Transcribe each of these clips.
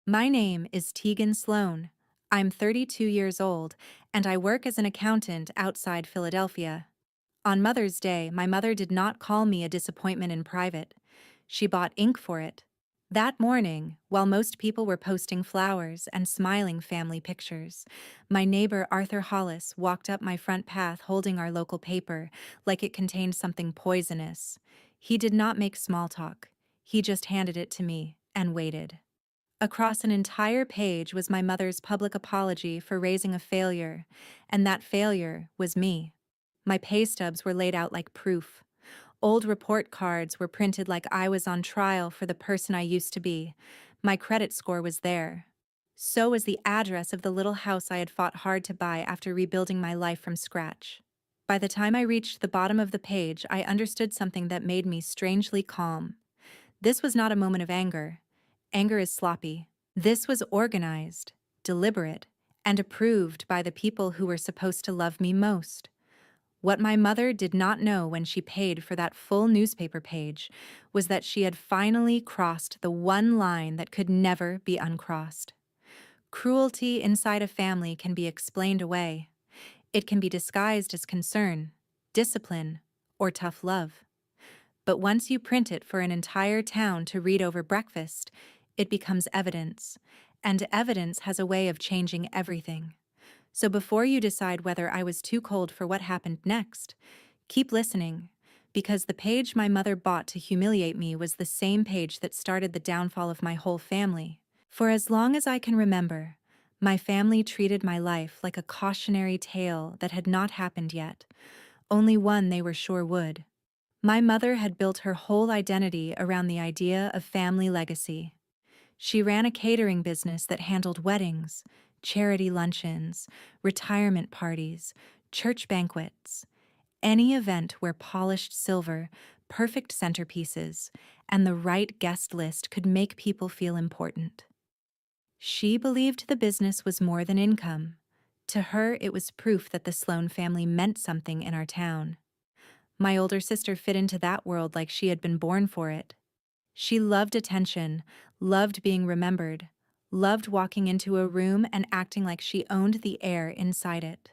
My name is Teagan Sloane. I'm 32 years old, and I work as an accountant outside Philadelphia. On Mother's Day, my mother did not call me a disappointment in private. She bought ink for it. That morning, while most people were posting flowers and smiling family pictures, my neighbor Arthur Hollis walked up my front path holding our local paper like it contained something poisonous. He did not make small talk. He just handed it to me and waited. Across an entire page was my mother's public apology for raising a failure, and that failure was me. My pay stubs were laid out like proof. Old report cards were printed like I was on trial for the person I used to be. My credit score was there. So was the address of the little house I had fought hard to buy after rebuilding my life from scratch. By the time I reached the bottom of the page, I understood something that made me strangely calm. This was not a moment of anger. Anger is sloppy. This was organized, deliberate, and approved by the people who were supposed to love me most. What my mother did not know when she paid for that full newspaper page was that she had finally crossed the one line that could never be uncrossed. Cruelty inside a family can be explained away. It can be disguised as concern, discipline, or tough love. But once you print it for an entire town to read over breakfast, it becomes evidence, and evidence has a way of changing everything. So before you decide whether I was too cold for what happened next, keep listening, because the page my mother bought to humiliate me was the same page that started the downfall of my whole family. For as long as I can remember, my family treated my life like a cautionary tale that had not happened yet, only one they were sure would. My mother had built her whole identity around the idea of family legacy. She ran a catering business that handled weddings, charity luncheons, retirement parties, church banquets, any event where polished silver, perfect centerpieces, and the right guest list could make people feel important. She believed the business was more than income. To her, it was proof that the Sloane family meant something in our town. My older sister fit into that world like she had been born for it. She loved attention, loved being remembered, loved walking into a room and acting like she owned the air inside it.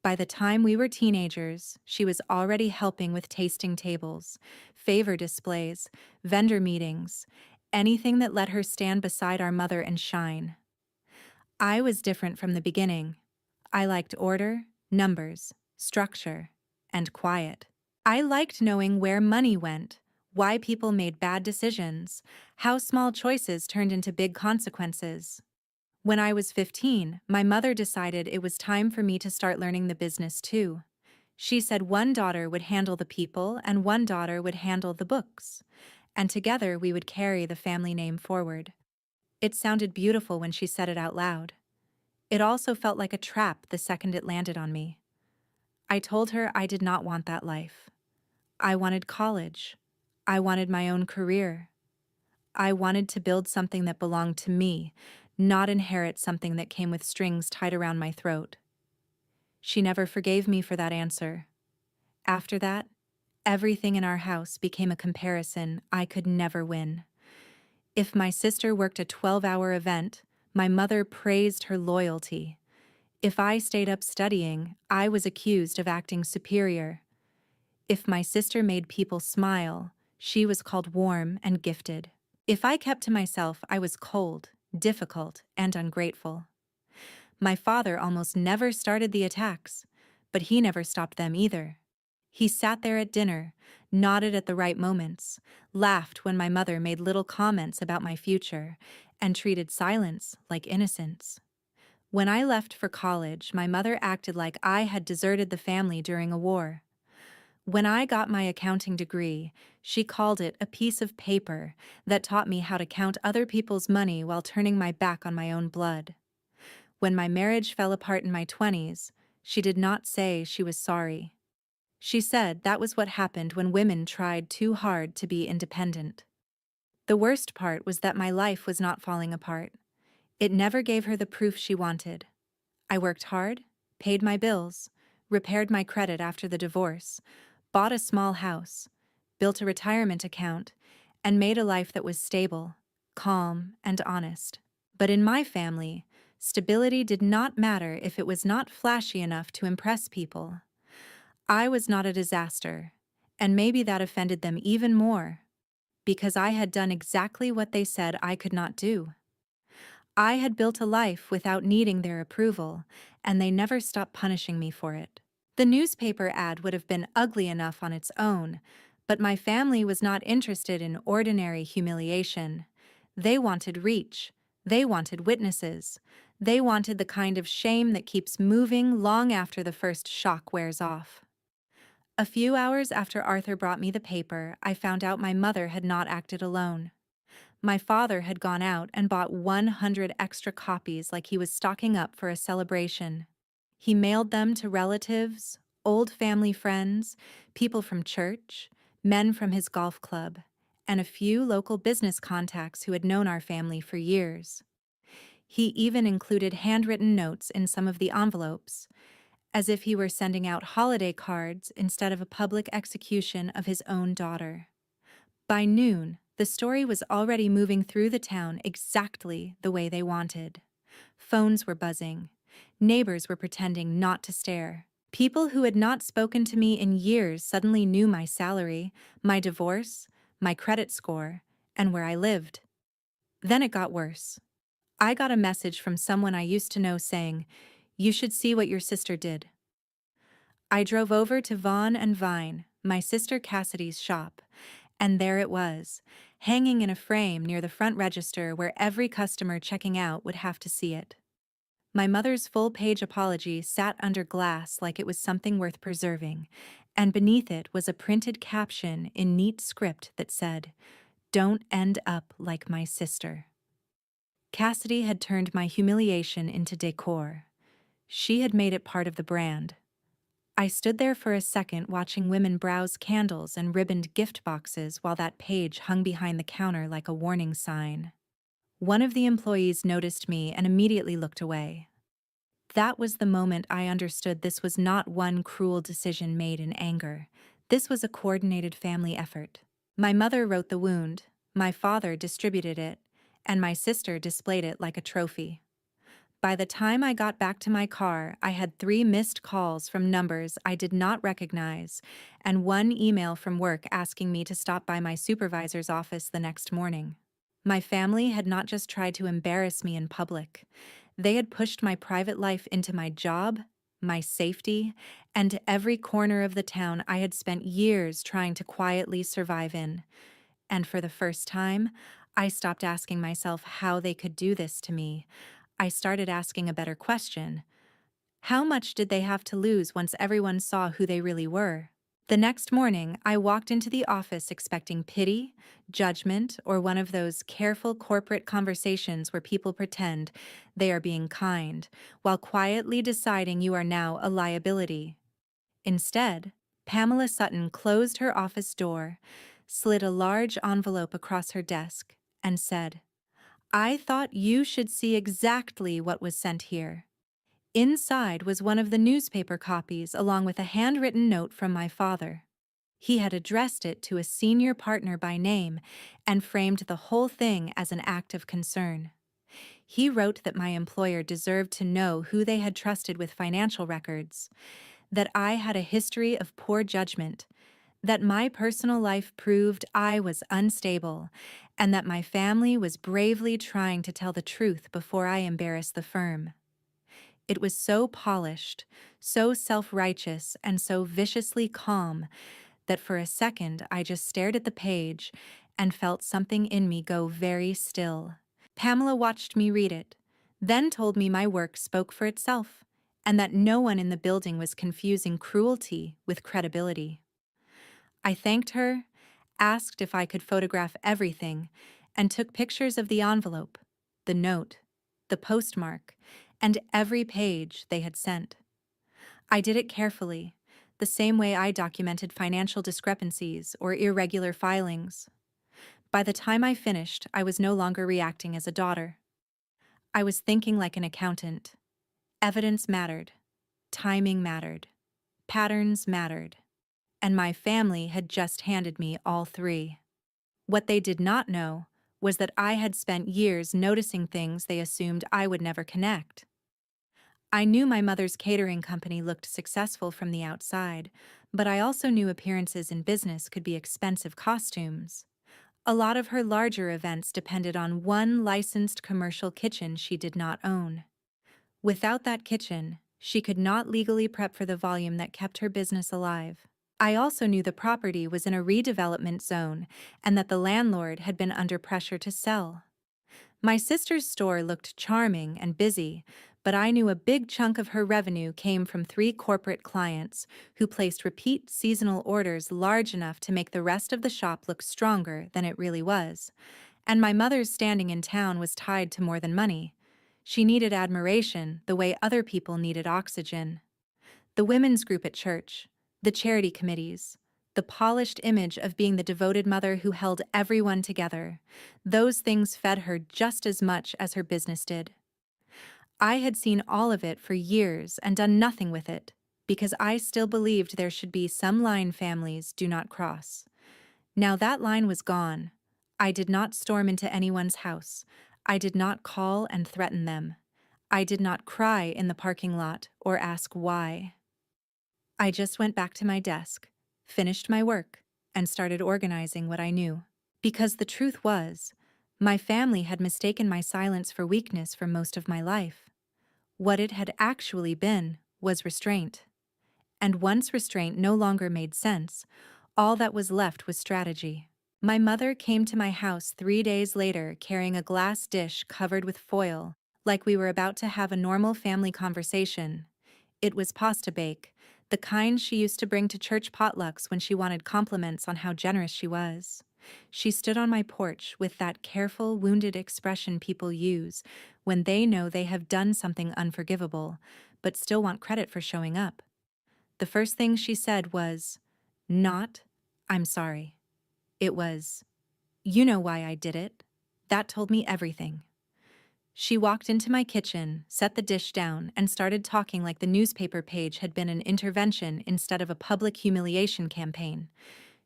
By the time we were teenagers, she was already helping with tasting tables, favor displays, vendor meetings, anything that let her stand beside our mother and shine. I was different from the beginning. I liked order, numbers, structure, and quiet. I liked knowing where money went, why people made bad decisions, how small choices turned into big consequences. When I was 15, my mother decided it was time for me to start learning the business too. She said one daughter would handle the people and one daughter would handle the books, and together we would carry the family name forward. It sounded beautiful when she said it out loud. It also felt like a trap the second it landed on me. I told her I did not want that life. I wanted college. I wanted my own career. I wanted to build something that belonged to me, not inherit something that came with strings tied around my throat. She never forgave me for that answer. After that, everything in our house became a comparison I could never win. If my sister worked a 12-hour event, my mother praised her loyalty. If I stayed up studying, I was accused of acting superior. If my sister made people smile, she was called warm and gifted. If I kept to myself, I was cold, difficult, and ungrateful. My father almost never started the attacks, but he never stopped them either. He sat there at dinner, nodded at the right moments, laughed when my mother made little comments about my future, and treated silence like innocence. When I left for college, my mother acted like I had deserted the family during a war. When I got my accounting degree, she called it a piece of paper that taught me how to count other people's money while turning my back on my own blood. When my marriage fell apart in my 20s, she did not say she was sorry. She said that was what happened when women tried too hard to be independent. The worst part was that my life was not falling apart. It never gave her the proof she wanted. I worked hard, paid my bills, repaired my credit after the divorce, bought a small house, built a retirement account, and made a life that was stable, calm, and honest. But in my family, stability did not matter if it was not flashy enough to impress people. I was not a disaster, and maybe that offended them even more, because I had done exactly what they said I could not do. I had built a life without needing their approval, and they never stopped punishing me for it. The newspaper ad would have been ugly enough on its own, but my family was not interested in ordinary humiliation. They wanted reach. They wanted witnesses. They wanted the kind of shame that keeps moving long after the first shock wears off. A few hours after Arthur brought me the paper, I found out my mother had not acted alone. My father had gone out and bought 100 extra copies like he was stocking up for a celebration. He mailed them to relatives, old family friends, people from church, men from his golf club, and a few local business contacts who had known our family for years. He even included handwritten notes in some of the envelopes, as if he were sending out holiday cards instead of a public execution of his own daughter. By noon, the story was already moving through the town exactly the way they wanted. Phones were buzzing. Neighbors were pretending not to stare. People who had not spoken to me in years suddenly knew my salary, my divorce, my credit score, and where I lived. Then it got worse. I got a message from someone I used to know saying, "You should see what your sister did." I drove over to Vaughn and Vine, my sister Cassidy's shop, and there it was, hanging in a frame near the front register where every customer checking out would have to see it. My mother's full-page apology sat under glass like it was something worth preserving, and beneath it was a printed caption in neat script that said, "Don't end up like my sister." Cassidy had turned my humiliation into decor. She had made it part of the brand. I stood there for a second watching women browse candles and ribboned gift boxes while that page hung behind the counter like a warning sign. One of the employees noticed me and immediately looked away. That was the moment I understood this was not one cruel decision made in anger. This was a coordinated family effort. My mother wrote the wound, my father distributed it, and my sister displayed it like a trophy. By the time I got back to my car, I had 3 missed calls from numbers I did not recognize, and 1 email from work asking me to stop by my supervisor's office the next morning. My family had not just tried to embarrass me in public. They had pushed my private life into my job, my safety, and every corner of the town I had spent years trying to quietly survive in. And for the first time, I stopped asking myself how they could do this to me. I started asking a better question. How much did they have to lose once everyone saw who they really were? The next morning, I walked into the office expecting pity, judgment, or one of those careful corporate conversations where people pretend they are being kind, while quietly deciding you are now a liability. Instead, Pamela Sutton closed her office door, slid a large envelope across her desk, and said, "I thought you should see exactly what was sent here." Inside was one of the newspaper copies along with a handwritten note from my father. He had addressed it to a senior partner by name and framed the whole thing as an act of concern. He wrote that my employer deserved to know who they had trusted with financial records, that I had a history of poor judgment, that my personal life proved I was unstable, and that my family was bravely trying to tell the truth before I embarrassed the firm. It was so polished, so self-righteous, and so viciously calm that for a second I just stared at the page and felt something in me go very still. Pamela watched me read it, then told me my work spoke for itself, and that no one in the building was confusing cruelty with credibility. I thanked her, asked if I could photograph everything, and took pictures of the envelope, the note, the postmark, and every page they had sent. I did it carefully, the same way I documented financial discrepancies or irregular filings. By the time I finished, I was no longer reacting as a daughter. I was thinking like an accountant. Evidence mattered. Timing mattered. Patterns mattered. And my family had just handed me all 3. What they did not know was that I had spent years noticing things they assumed I would never connect. I knew my mother's catering company looked successful from the outside, but I also knew appearances in business could be expensive costumes. A lot of her larger events depended on one licensed commercial kitchen she did not own. Without that kitchen, she could not legally prep for the volume that kept her business alive. I also knew the property was in a redevelopment zone and that the landlord had been under pressure to sell. My sister's store looked charming and busy, but I knew a big chunk of her revenue came from 3 corporate clients who placed repeat seasonal orders large enough to make the rest of the shop look stronger than it really was. And my mother's standing in town was tied to more than money. She needed admiration the way other people needed oxygen. The women's group at church, the charity committees, the polished image of being the devoted mother who held everyone together, those things fed her just as much as her business did. I had seen all of it for years and done nothing with it, because I still believed there should be some line families do not cross. Now that line was gone. I did not storm into anyone's house. I did not call and threaten them. I did not cry in the parking lot or ask why. I just went back to my desk, finished my work, and started organizing what I knew. Because the truth was, my family had mistaken my silence for weakness for most of my life. What it had actually been was restraint. And once restraint no longer made sense, all that was left was strategy. My mother came to my house 3 days later carrying a glass dish covered with foil, like we were about to have a normal family conversation. It was pasta bake, the kind she used to bring to church potlucks when she wanted compliments on how generous she was. She stood on my porch with that careful, wounded expression people use when they know they have done something unforgivable, but still want credit for showing up. The first thing she said was, not, "I'm sorry." It was, "You know why I did it." That told me everything. She walked into my kitchen, set the dish down, and started talking like the newspaper page had been an intervention instead of a public humiliation campaign.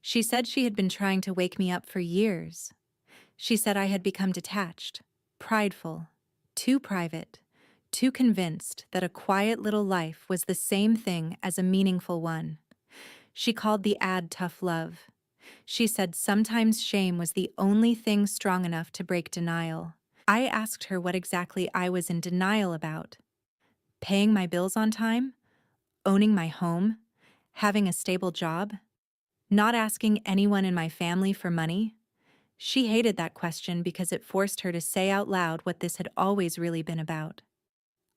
She said she had been trying to wake me up for years. She said I had become detached, prideful, too private, too convinced that a quiet little life was the same thing as a meaningful one. She called the ad tough love. She said sometimes shame was the only thing strong enough to break denial. I asked her what exactly I was in denial about. Paying my bills on time? Owning my home? Having a stable job? Not asking anyone in my family for money? She hated that question because it forced her to say out loud what this had always really been about.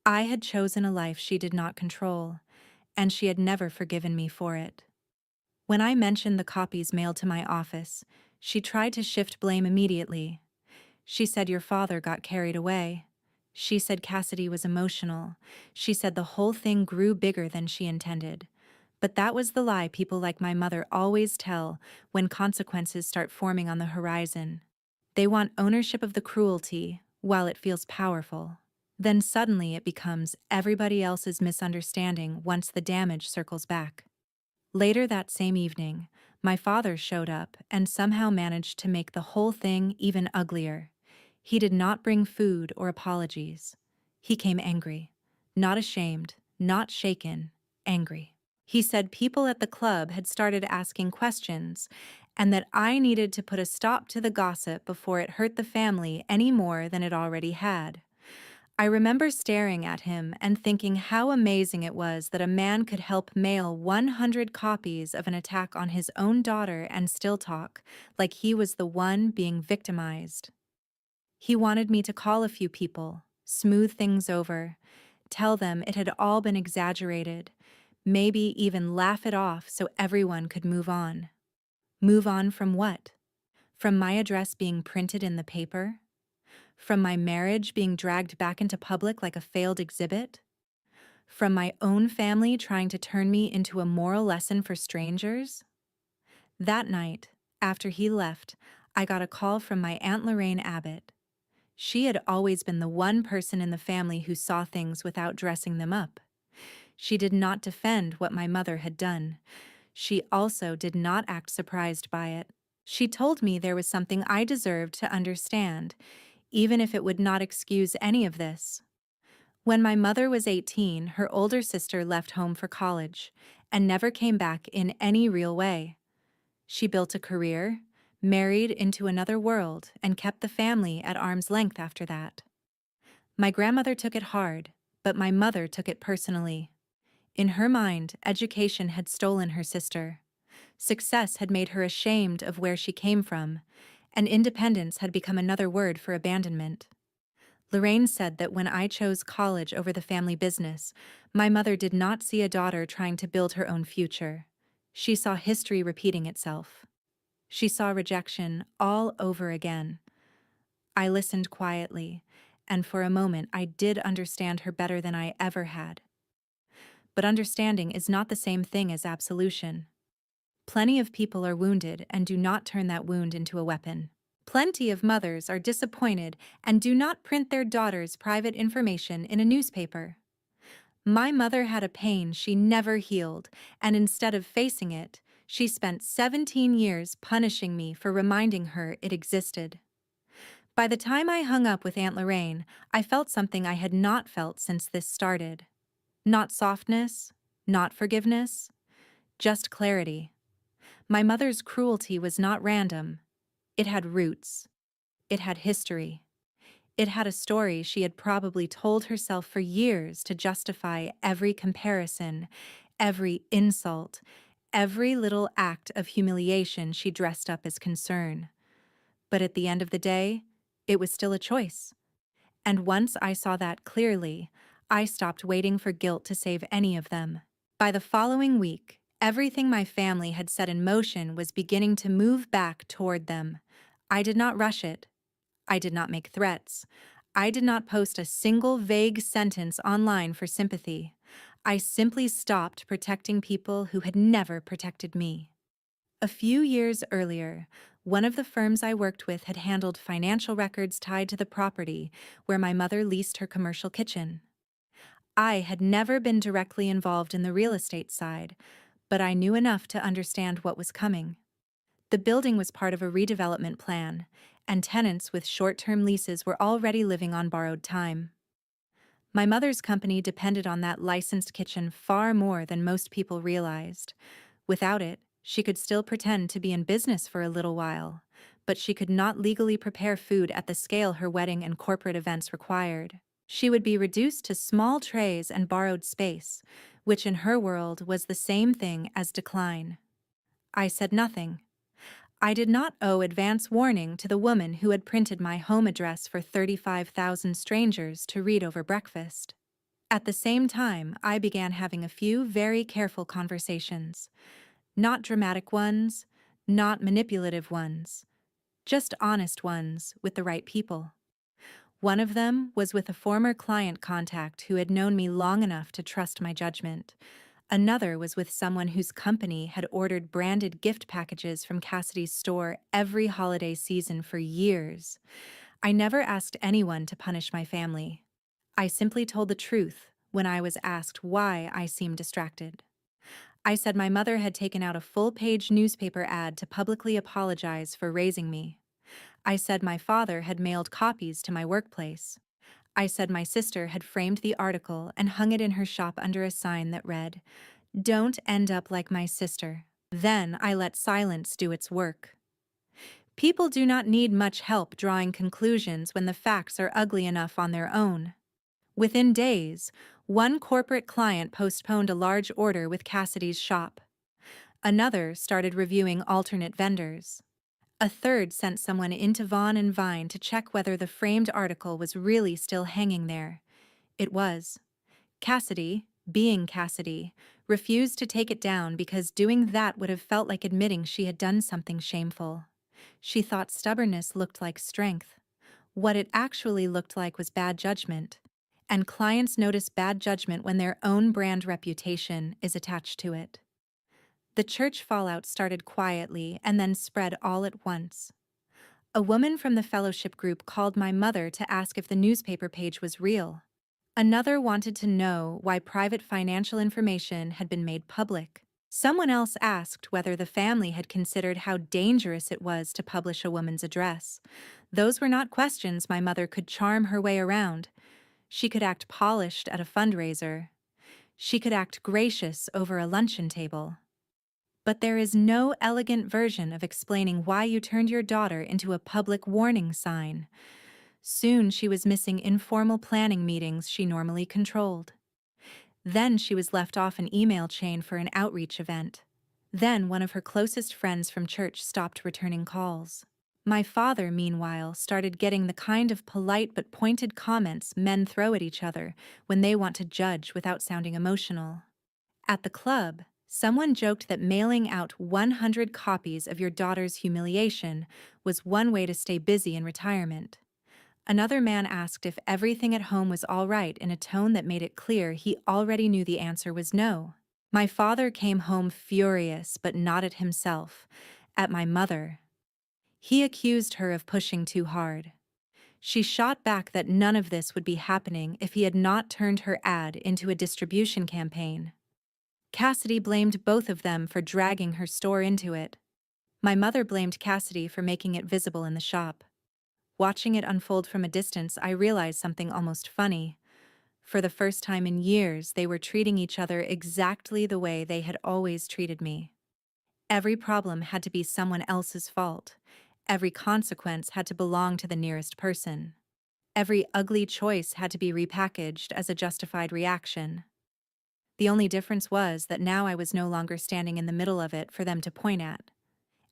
I had chosen a life she did not control, and she had never forgiven me for it. When I mentioned the copies mailed to my office, she tried to shift blame immediately. She said your father got carried away. She said Cassidy was emotional. She said the whole thing grew bigger than she intended. But that was the lie people like my mother always tell when consequences start forming on the horizon. They want ownership of the cruelty while it feels powerful. Then suddenly it becomes everybody else's misunderstanding once the damage circles back. Later that same evening, my father showed up and somehow managed to make the whole thing even uglier. He did not bring food or apologies. He came angry, not ashamed, not shaken, angry. He said people at the club had started asking questions and that I needed to put a stop to the gossip before it hurt the family any more than it already had. I remember staring at him and thinking how amazing it was that a man could help mail 100 copies of an attack on his own daughter and still talk like he was the one being victimized. He wanted me to call a few people, smooth things over, tell them it had all been exaggerated, maybe even laugh it off so everyone could move on. Move on from what? From my address being printed in the paper? From my marriage being dragged back into public like a failed exhibit? From my own family trying to turn me into a moral lesson for strangers? That night, after he left, I got a call from my Aunt Lorraine Abbott. She had always been the one person in the family who saw things without dressing them up. She did not defend what my mother had done. She also did not act surprised by it. She told me there was something I deserved to understand, even if it would not excuse any of this. When my mother was 18, her older sister left home for college and never came back in any real way. She built a career, married into another world, and kept the family at arm's length after that. My grandmother took it hard, but my mother took it personally. In her mind, education had stolen her sister. Success had made her ashamed of where she came from, and independence had become another word for abandonment. Lorraine said that when I chose college over the family business, my mother did not see a daughter trying to build her own future. She saw history repeating itself. She saw rejection all over again. I listened quietly, and for a moment I did understand her better than I ever had. But understanding is not the same thing as absolution. Plenty of people are wounded and do not turn that wound into a weapon. Plenty of mothers are disappointed and do not print their daughters' private information in a newspaper. My mother had a pain she never healed, and instead of facing it, she spent 17 years punishing me for reminding her it existed. By the time I hung up with Aunt Lorraine, I felt something I had not felt since this started. Not softness, not forgiveness, just clarity. My mother's cruelty was not random. It had roots. It had history. It had a story she had probably told herself for years to justify every comparison, every insult, every little act of humiliation she dressed up as concern. But at the end of the day, it was still a choice. And once I saw that clearly, I stopped waiting for guilt to save any of them. By the following week, everything my family had set in motion was beginning to move back toward them. I did not rush it. I did not make threats. I did not post a single vague sentence online for sympathy. I simply stopped protecting people who had never protected me. A few years earlier, one of the firms I worked with had handled financial records tied to the property where my mother leased her commercial kitchen. I had never been directly involved in the real estate side, but I knew enough to understand what was coming. The building was part of a redevelopment plan, and tenants with short-term leases were already living on borrowed time. My mother's company depended on that licensed kitchen far more than most people realized. Without it, she could still pretend to be in business for a little while, but she could not legally prepare food at the scale her wedding and corporate events required. She would be reduced to small trays and borrowed space, which in her world was the same thing as decline. I said nothing. I did not owe advance warning to the woman who had printed my home address for 35,000 strangers to read over breakfast. At the same time, I began having a few very careful conversations. Not dramatic ones, not manipulative ones, just honest ones with the right people. One of them was with a former client contact who had known me long enough to trust my judgment. Another was with someone whose company had ordered branded gift packages from Cassidy's store every holiday season for years. I never asked anyone to punish my family. I simply told the truth when I was asked why I seemed distracted. I said my mother had taken out a full-page newspaper ad to publicly apologize for raising me. I said my father had mailed copies to my workplace. I said my sister had framed the article and hung it in her shop under a sign that read, "Don't end up like my sister." Then I let silence do its work. People do not need much help drawing conclusions when the facts are ugly enough on their own. Within days, one corporate client postponed a large order with Cassidy's shop. Another started reviewing alternate vendors. A third sent someone into Vaughn and Vine to check whether the framed article was really still hanging there. It was. Cassidy, being Cassidy, refused to take it down because doing that would have felt like admitting she had done something shameful. She thought stubbornness looked like strength. What it actually looked like was bad judgment. And clients notice bad judgment when their own brand reputation is attached to it. The church fallout started quietly and then spread all at once. A woman from the fellowship group called my mother to ask if the newspaper page was real. Another wanted to know why private financial information had been made public. Someone else asked whether the family had considered how dangerous it was to publish a woman's address. Those were not questions my mother could charm her way around. She could act polished at a fundraiser. She could act gracious over a luncheon table. But there is no elegant version of explaining why you turned your daughter into a public warning sign. Soon she was missing informal planning meetings she normally controlled. Then she was left off an email chain for an outreach event. Then one of her closest friends from church stopped returning calls. My father, meanwhile, started getting the kind of polite but pointed comments men throw at each other when they want to judge without sounding emotional. At the club, someone joked that mailing out 100 copies of your daughter's humiliation was one way to stay busy in retirement. Another man asked if everything at home was all right in a tone that made it clear he already knew the answer was no. My father came home furious, but not at himself, at my mother. He accused her of pushing too hard. She shot back that none of this would be happening if he had not turned her ad into a distribution campaign. Cassidy blamed both of them for dragging her store into it. My mother blamed Cassidy for making it visible in the shop. Watching it unfold from a distance, I realized something almost funny. For the first time in years, they were treating each other exactly the way they had always treated me. Every problem had to be someone else's fault. Every consequence had to belong to the nearest person. Every ugly choice had to be repackaged as a justified reaction. The only difference was that now I was no longer standing in the middle of it for them to point at.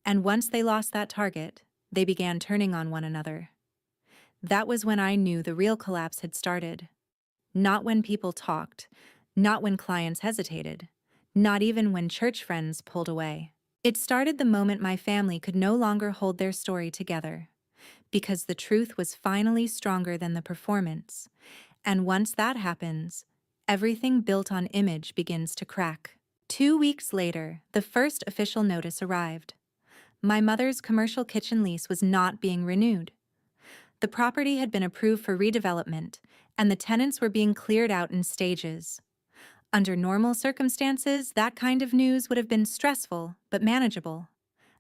And once they lost that target, they began turning on one another. That was when I knew the real collapse had started. Not when people talked, not when clients hesitated, not even when church friends pulled away. It started the moment my family could no longer hold their story together, because the truth was finally stronger than the performance. And once that happens, everything built on image begins to crack. 2 weeks later, the first official notice arrived. My mother's commercial kitchen lease was not being renewed. The property had been approved for redevelopment, and the tenants were being cleared out in stages. Under normal circumstances, that kind of news would have been stressful but manageable.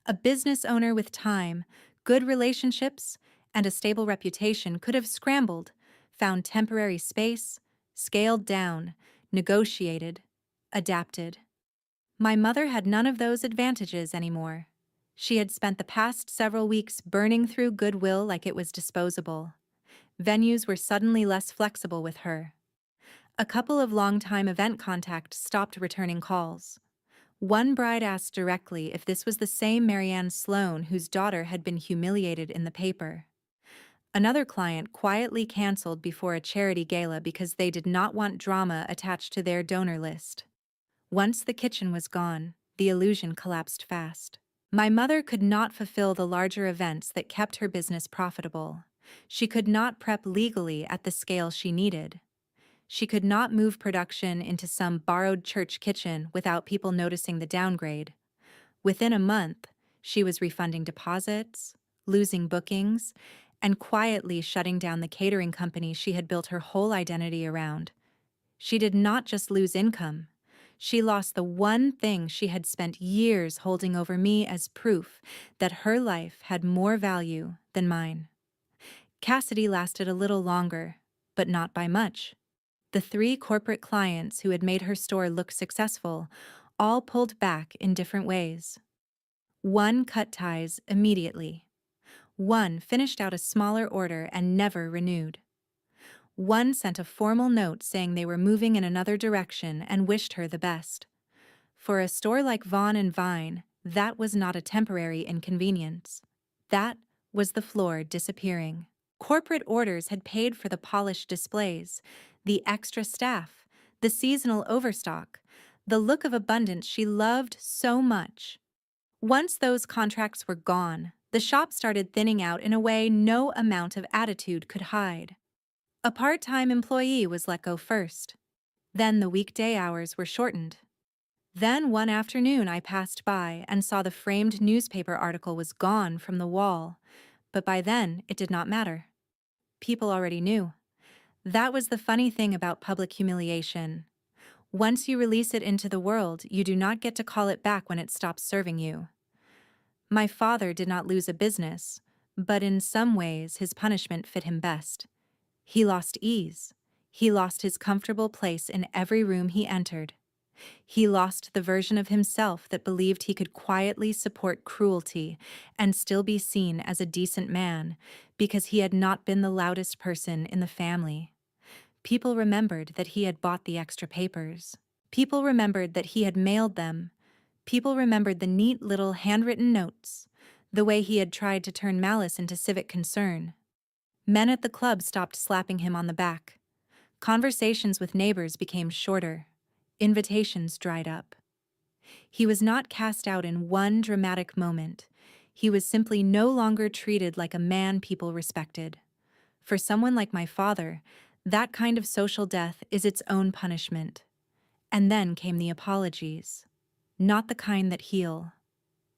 A business owner with time, good relationships, and a stable reputation could have scrambled, found temporary space, scaled down, negotiated, adapted. My mother had none of those advantages anymore. She had spent the past several weeks burning through goodwill like it was disposable. Venues were suddenly less flexible with her. A couple of long-time event contacts stopped returning calls. One bride asked directly if this was the same Teagan Sloane whose daughter had been humiliated in the paper. Another client quietly canceled before a charity gala because they did not want drama attached to their donor list. Once the kitchen was gone, the illusion collapsed fast. My mother could not fulfill the larger events that kept her business profitable. She could not prep legally at the scale she needed. She could not move production into some borrowed church kitchen without people noticing the downgrade. Within a month, she was refunding deposits, losing bookings, and quietly shutting down the catering company she had built her whole identity around. She did not just lose income. She lost the one thing she had spent years holding over me as proof that her life had more value than mine. Cassidy lasted a little longer, but not by much. The 3 corporate clients who had made her store look successful all pulled back in different ways. One cut ties immediately. One finished out a smaller order and never renewed. One sent a formal note saying they were moving in another direction and wished her the best. For a store like Vaughn and Vine, that was not a temporary inconvenience. That was the floor disappearing. Corporate orders had paid for the polished displays, the extra staff, the seasonal overstock, the look of abundance she loved so much. Once those contracts were gone, the shop started thinning out in a way no amount of attitude could hide. A part-time employee was let go first. Then the weekday hours were shortened. Then one afternoon I passed by and saw the framed newspaper article was gone from the wall, but by then it did not matter. People already knew. That was the funny thing about public humiliation. Once you release it into the world, you do not get to call it back when it stops serving you. My father did not lose a business, but in some ways his punishment fit him best. He lost ease. He lost his comfortable place in every room he entered. He lost the version of himself that believed he could quietly support cruelty and still be seen as a decent man because he had not been the loudest person in the family. People remembered that he had bought the extra papers. People remembered that he had mailed them. People remembered the neat little handwritten notes, the way he had tried to turn malice into civic concern. Men at the club stopped slapping him on the back. Conversations with neighbors became shorter. Invitations dried up. He was not cast out in one dramatic moment. He was simply no longer treated like a man people respected. For someone like my father, that kind of social death is its own punishment. And then came the apologies. Not the kind that heal.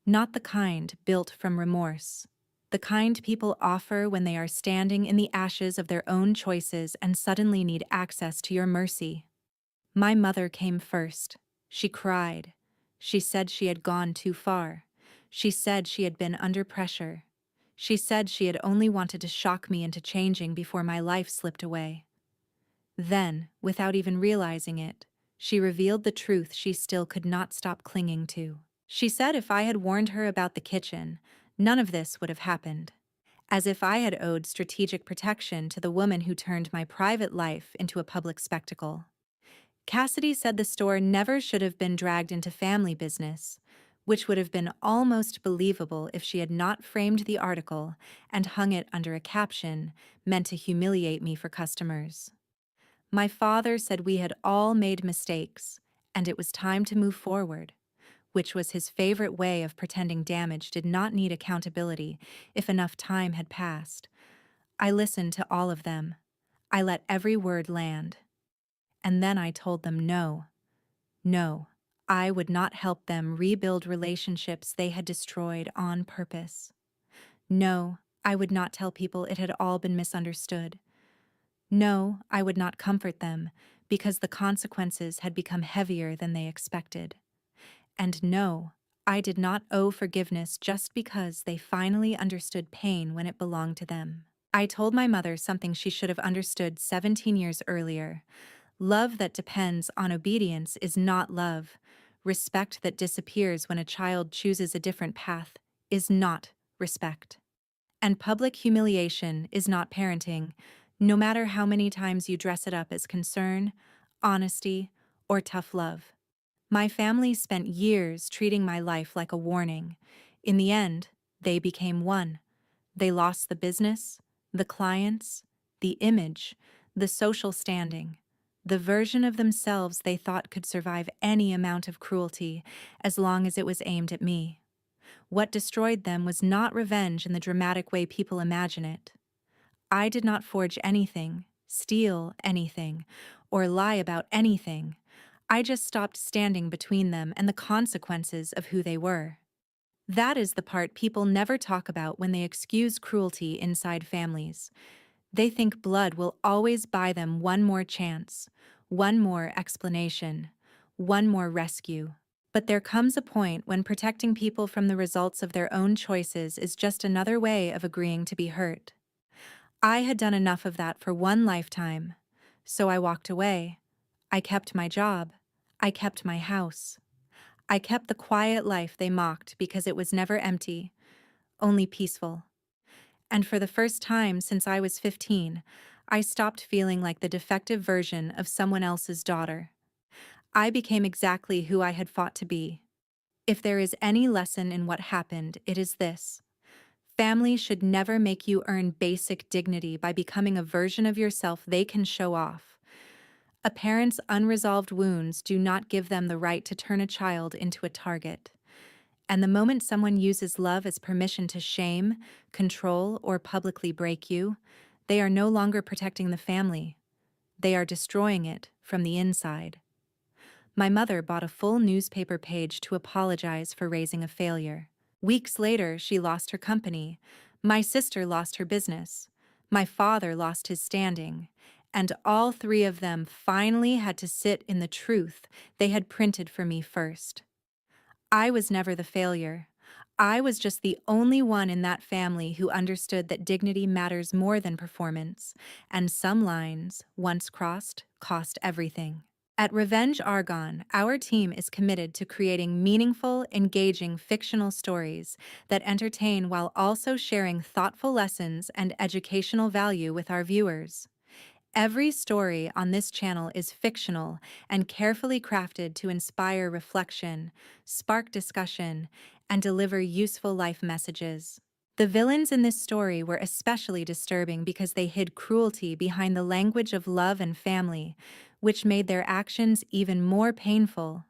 Not the kind built from remorse. The kind people offer when they are standing in the ashes of their own choices and suddenly need access to your mercy. My mother came first. She cried. She said she had gone too far. She said she had been under pressure. She said she had only wanted to shock me into changing before my life slipped away. Then, without even realizing it, she revealed the truth she still could not stop clinging to. She said if I had warned her about the kitchen, none of this would have happened. As if I had owed strategic protection to the woman who turned my private life into a public spectacle. Cassidy said the store never should have been dragged into family business, which would have been almost believable if she had not framed the article and hung it under a caption meant to humiliate me for customers. My father said we had all made mistakes, and it was time to move forward, which was his favorite way of pretending damage did not need accountability if enough time had passed. I listened to all of them. I let every word land. And then I told them no. No, I would not help them rebuild relationships they had destroyed on purpose. No, I would not tell people it had all been misunderstood. No, I would not comfort them, because the consequences had become heavier than they expected. And no, I did not owe forgiveness just because they finally understood pain when it belonged to them. I told my mother something she should have understood 17 years earlier. Love that depends on obedience is not love. Respect that disappears when a child chooses a different path is not respect. And public humiliation is not parenting, no matter how many times you dress it up as concern, honesty, or tough love. My family spent years treating my life like a warning. In the end, they became one. They lost the business, the clients, the image, the social standing, the version of themselves they thought could survive any amount of cruelty as long as it was aimed at me. What destroyed them was not revenge in the dramatic way people imagine it. I did not forge anything, steal anything, or lie about anything. I just stopped standing between them and the consequences of who they were. That is the part people never talk about when they excuse cruelty inside families. They think blood will always buy them one more chance, one more explanation, one more rescue. But there comes a point when protecting people from the results of their own choices is just another way of agreeing to be hurt. I had done enough of that for one lifetime, so I walked away. I kept my job. I kept my house. I kept the quiet life they mocked because it was never empty, only peaceful. And for the first time since I was 15, I stopped feeling like the defective version of someone else's daughter. I became exactly who I had fought to be. If there is any lesson in what happened, it is this. Family should never make you earn basic dignity by becoming a version of yourself they can show off. A parent's unresolved wounds do not give them the right to turn a child into a target. And the moment someone uses love as permission to shame, control, or publicly break you, they are no longer protecting the family. They are destroying it from the inside. My mother bought a full newspaper page to apologize for raising a failure. Weeks later, she lost her company. My sister lost her business. My father lost his standing. And all three of them finally had to sit in the truth they had printed for me first. I was never the failure. I was just the only one in that family who understood that dignity matters more than performance, and some lines, once crossed, cost everything. At Revenge Argonne, our team is committed to creating meaningful, engaging fictional stories that entertain while also sharing thoughtful lessons and educational value with our viewers. Every story on this channel is fictional and carefully crafted to inspire reflection, spark discussion, and deliver useful life messages. The villains in this story were especially disturbing because they hid cruelty behind the language of love and family, which made their actions even more painful.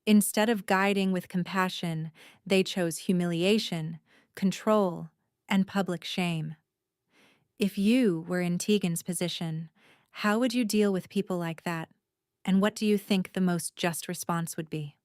Instead of guiding with compassion, they chose humiliation, control, and public shame. If you were in Teagan's position, how would you deal with people like that? And what do you think the most just response would be?